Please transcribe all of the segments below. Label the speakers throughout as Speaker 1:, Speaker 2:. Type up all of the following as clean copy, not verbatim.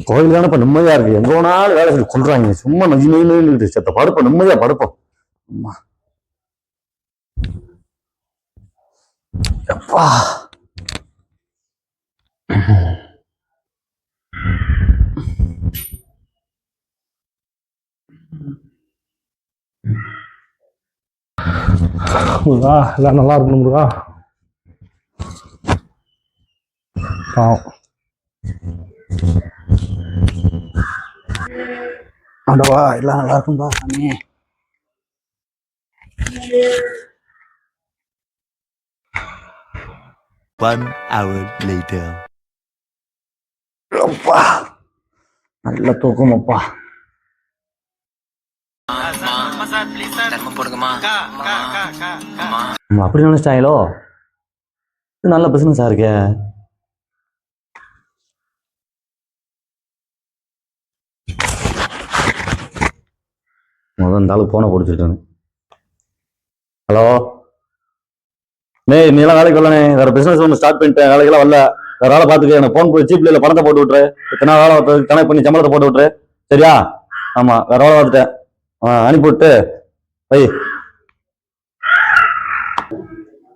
Speaker 1: கோயில் தானே இப்ப நிம்மதியா இருக்கு. எங்க வேணாலும் வேலை செஞ்சு கொண்டுறாங்க. சும்மா நொஜி நொயின்னு செத்த படுப்போம், நிம்மதியா படுப்போம். எப்பா முருகா, எல்லாம் நல்லா இருக்கணும் முருகா. பாவம் ஆண்டவா, எல்லாம் நல்லா இருக்கும்பா சாமி.
Speaker 2: One hour later.
Speaker 1: அப்பா நல்ல தூக்கமப்பா. அப்படி நினைச்சிட்டாங்களோ. நல்ல பிசினஸா இருக்கே. முதல் இந்த ஆளு போனை பிடிச்சிருக்கேன். ஹலோ நீ எல்லாம் வேலைக்கு வரலனே, வேற பிசினஸ் ஒன்று ஸ்டார்ட் பண்ணிட்டேன். வேலைக்கெல்லாம் வரல, வேற வேலை பார்த்துக்க. எனக்கு போன் போய் சீப்ல பணத்தை போட்டு விட்டுரு. இத்தனை வேலை கனெக்ட் பண்ணி சம்பளத்தை போட்டு விட்டுரு, சரியா? ஆமா, வேற வேலை பார்த்துட்டேன். அனுப்பி விட்டு வை.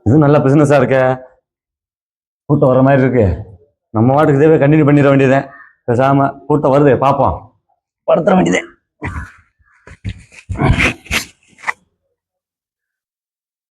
Speaker 1: இது நல்ல பிசினஸா இருக்க. கூட்டம் வர மாதிரி இருக்கு. நம்ம வாட்டுக்கு இதே கண்டினியூ பண்ணிட வேண்டியதேன். பேசாம கூட்டம் வருது, பார்ப்போம், படுத்துற வேண்டியதே.